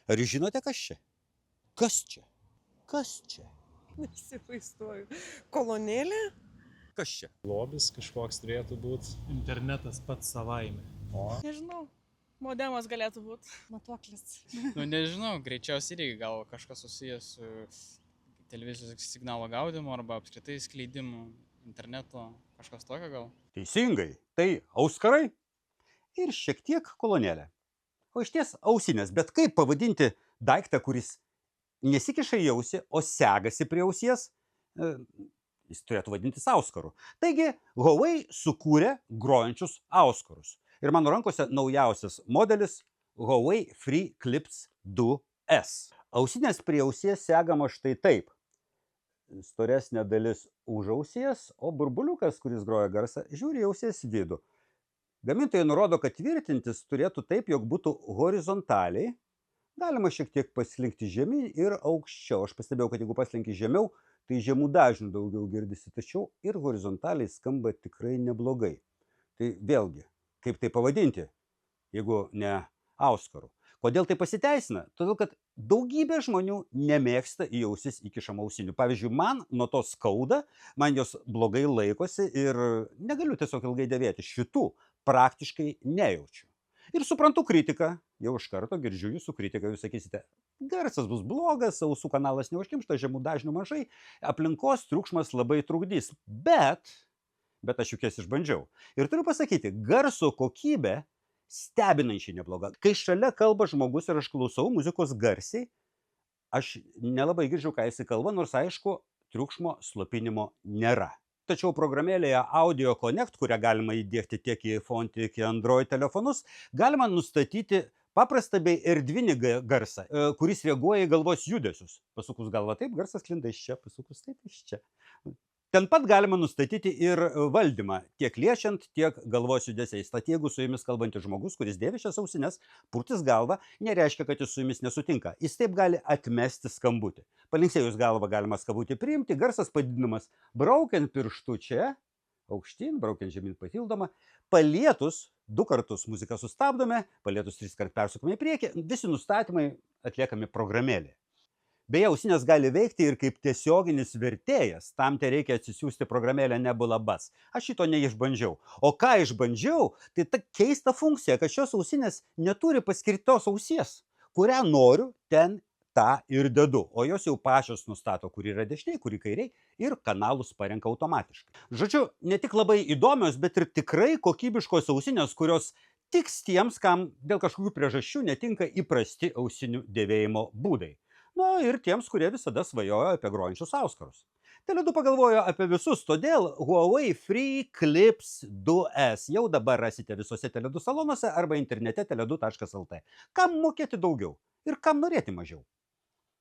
Ar jūs žinote, kas čia? Kas čia? Kas čia? Neįsivaizduoju. Kolonėlė? Kas čia? Lobis kažkoks turėtų būti. Internetas pats savaime. Nežinau, modemas galėtų būti. Matuoklis. Nežinau, greičiausiai irgi gal kažkas susijęs su televizijos signalo gaudimu arba apskritai skleidimu interneto, kažkas tokio gal. Teisingai, tai auskarai ir šiek tiek kolonėlė. O iš ties ausinės, bet kaip pavadinti daiktą, kuris nesikiša į ausį, o segasi prie ausies, jis turėtų vadintis auskaru. Taigi, Huawei sukūrė grojančius auskarus. Ir mano rankose naujausias modelis Huawei Free Clips 2S. Ausinės prie ausies segama štai taip. Storesnė dalis už ausies, o burbuliukas, kuris groja garsą, žiūri į ausies vidų. Gamintojai nurodo, kad tvirtintis turėtų taip, jog būtų horizontaliai. Galima šiek tiek paslinkti žemyn ir aukščiau. Aš pastebėjau, kad jeigu paslinki žemiau, tai žemų dažnių daugiau girdisi, tačiau ir horizontaliai skamba tikrai neblogai. Tai vėlgi, kaip tai pavadinti, jeigu ne auskaru? Kodėl tai pasiteisina? Todėl, kad daugybė žmonių nemėgsta į ausis įkišamų ausinių. Pavyzdžiui, man nuo to skauda, man jos blogai laikosi ir negaliu tiesiog ilgai dėvėti. Šitų praktiškai nejaučiu. Ir suprantu kritiką, jau iš karto girdžiu jūsų kritiką, jūs sakysite, garsas bus blogas, ausų kanalas neužkimšta, žemų dažnių mažai, aplinkos triukšmas labai trukdys. Bet aš juk jas išbandžiau. Ir turiu pasakyti, garso kokybė stebinančiai nebloga. Kai šalia kalba žmogus ir aš klausau muzikos garsiai, aš nelabai girdžiu, ką jis kalba, nors aišku, triukšmo slopinimo nėra. Tačiau programėlėje Audio Connect, kurią galima įdiegti tiek į iPhone, tiek į Android telefonus, galima nustatyti paprastą bei erdvinį garsą, kuris reaguoja į galvos judesius. Pasukus galvą taip, garsas sklinda iš čia, pasukus taip iš čia. Ten pat galima nustatyti ir valdymą, tiek liečiant, tiek galvos judesiais. Tad jeigu su jumis kalbantis žmogus, kuris dėvi šias ausines, purtis galvą, nereiškia, kad jis su jumis nesutinka. Jis taip gali atmesti skambutį. Palinksėjus galvą galima skambutį priimti, garsas padidinamas braukiant pirštu čia, aukštyn, braukiant žemyn papildoma, palietus 2 kartus muziką sustabdome, palietus 3 kartus persukame į priekį, visi nustatymai atliekami programėlėje. Beje, ausinės gali veikti ir kaip tiesioginis vertėjas, tam te reikia atsisiųsti programėlę Nebula Buds. Aš šito neišbandžiau. O ką išbandžiau, tai ta keista funkcija, kad šios ausinės neturi paskirtos ausies. Kurią noriu, ten tą ir dedu. O jos jau pačios nustato, kur yra dešiniai, kur į kairiai ir kanalus parenka automatiškai. Žodžiu, ne tik labai įdomios, bet ir tikrai kokybiškos ausinės, kurios tiks tiems, kam dėl kažkokių priežasčių netinka įprasti ausinių dėvėjimo būdai. Na ir tiems, kurie visada svajojo apie grojančius auskarus. Tele2 pagalvojo apie visus, todėl Huawei Free Clips 2S jau dabar rasite visose Tele2 salonuose arba internete tele2.lt. Kam mokėti daugiau ir kam norėti mažiau?